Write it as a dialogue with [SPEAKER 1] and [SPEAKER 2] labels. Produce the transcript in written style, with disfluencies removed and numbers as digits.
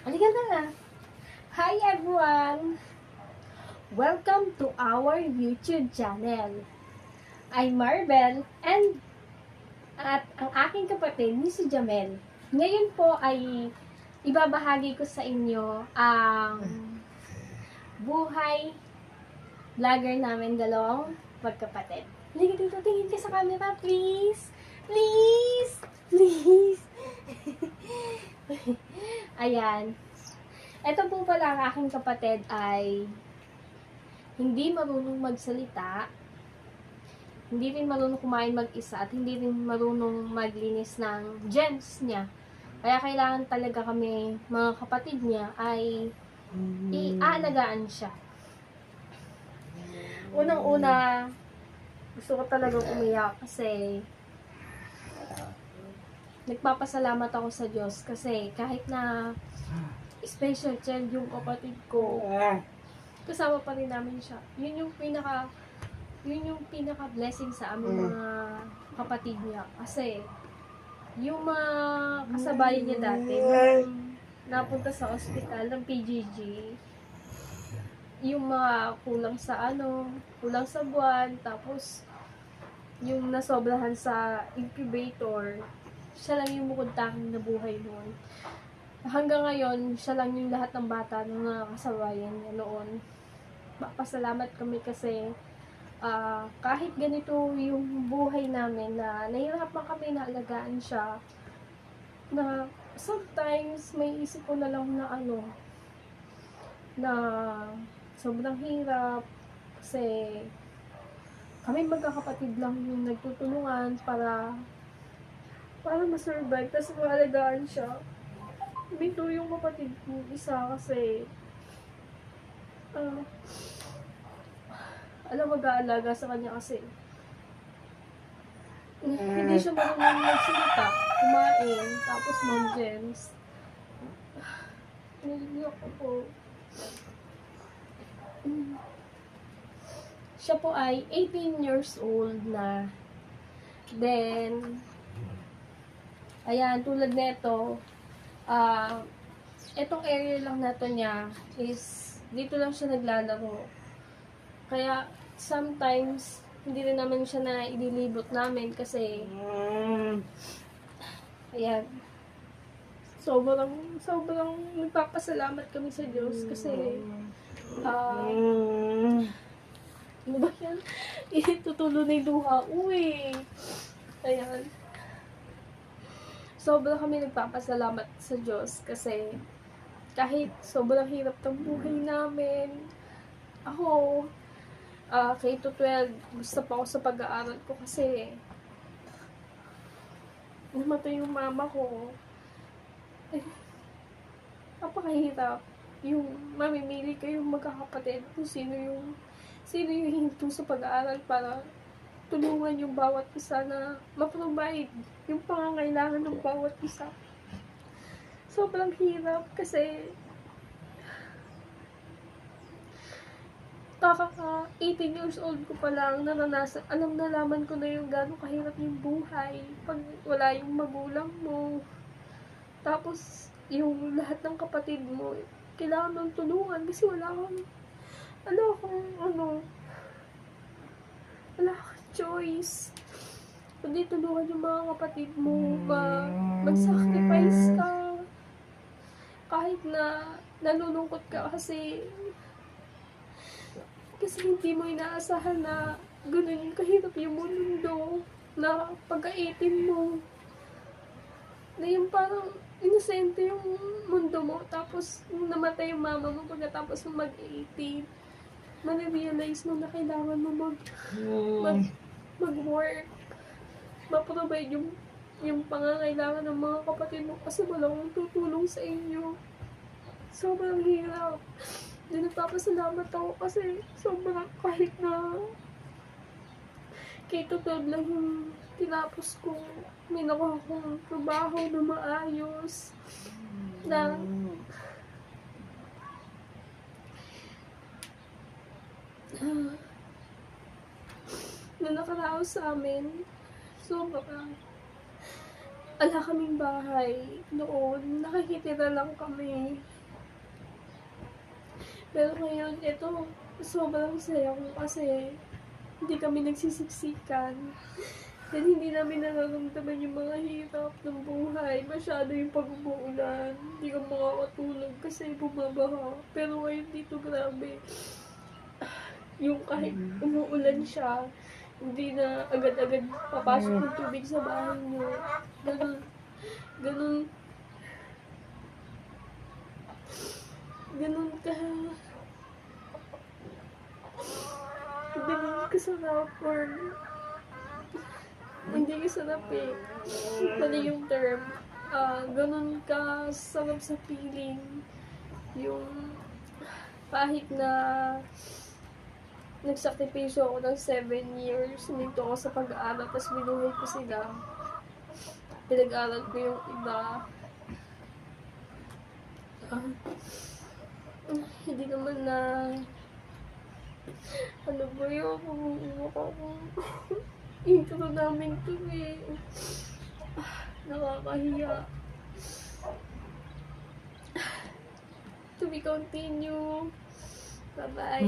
[SPEAKER 1] Halika na. Hi everyone! Welcome to our YouTube channel. I'm Marvel at ang aking kapatid ni si Jamel. Ngayon po ay ibabahagi ko sa inyo ang buhay vlogger namin dalawang magkapatid. Halika dito, tingin ka sa camera, please! Please! Please! Ayan. Ito po pala ang aking kapatid ay hindi marunong magsalita, hindi rin marunong kumain mag-isa, at hindi rin marunong maglinis ng gems niya. Kaya kailangan talaga kami, mga kapatid niya, ay iaalagaan siya. Unang-una, gusto ko talagang umiyak kasi nagpapasalamat ako sa Diyos kasi kahit na special child yung kapatid ko, kasama pa rin namin siya. Yun yung pinaka blessing sa aming mga kapatid niya. Kasi yung mga kasabayan niya dati, nung napunta sa ospital ng PGG, yung mga kulang sa buwan, tapos yung nasobrahan sa incubator, siya lang yung bukod-tanging nabuhay noon. Hanggang ngayon, siya lang yung lahat ng bata ng mga kasabayan niya noon. Pasalamat kami kasi kahit ganito yung buhay namin na nahihirapan kami na alagaan siya, na sometimes may isip ko na lang na sobrang hirap kasi kami magkakapatid lang yung nagtutulungan para ma-survive, tapos maalagaan siya. Bito yung kapatid ko isa kasi mag-aalaga sa kanya kasi hindi siya marunong magsalita, kumain, tapos mag-gems. Niliyak ko po. Siya po ay 18 years old na. Then, ayan, tulad nito, etong area lang na to niya is, dito lang siya naglalaro. Kaya, sometimes, hindi rin naman siya na ililibot namin kasi, ayan, sobrang nagpapasalamat kami sa Diyos kasi, ano ba yan? Itutulo na yung luha. Uy! Ayan. Sobrang kami nagpapasalamat sa Diyos kasi kahit sobrang hirap ng buhay namin, ako, K-12, gusto pa ako sa pag-aaral ko kasi namatay yung mama ko. Napakahirap. Yung mamimili kayong magkakapatid kung sino yung hinto sa pag-aaral para tulungan yung bawat isa na ma-provide yung pangangailangan ng bawat isa. Sobrang hirap kasi kaka 18 years old ko pa lang nalaman ko na yung gano'ng kahirap yung buhay pag wala yung magulang mo. Tapos yung lahat ng kapatid mo kailangan mong tulungan kasi wala kang choice. Kundi tulungan yung mga kapatid mo, mag-sacrifice ka. Kahit na nalulungkot ka kasi hindi mo inaasahan na ganun kahirap yung mundo na pagka-18 mo. Na yung parang inosente yung mundo mo, tapos nung namatay yung mama mo pagkatapos mo mag-18, ma-realize mo na kailangan mo mag-work, ma-provide yung pangangailangan ng mga kapatid mo kasi walang tutulong sa inyo. Sobrang hirap. Hindi nagpapasalamat ako kasi sobrang kahit na K-12 lang yung tinapos ko, may nakuha akong trabaho na maayos na nakaraos sa amin. Sobrang ala kaming bahay noon, nakikitira lang kami. Pero ngayon, ito, sobrang saya ko kasi hindi kami nagsisiksikan. Then, hindi namin nararamdaman yung mga hirap ng buhay. Masyado yung pag-umuulan. Hindi ka makakatulog kasi bumabaha. Pero ngayon dito, grabe. Yung kahit umuulan siya, hindi na agad-agad papasok ng tubig sa bahay niyo. Ganun, ganun, ganun ka, ganun kasarap or hindi kasarap eh. Mali yung term. Ganun ka sarap sa feeling. Yung kahit na nagsakripisyo ako ng 7 years, nito ako sa pag-aaral, tapos binuhay ko sila. Pinag-aaral ko yung iba. Hindi naman na ano ba yun, umuuwa ako. Intro namin to eh. Nakakahiya. To be continue. Bye-bye.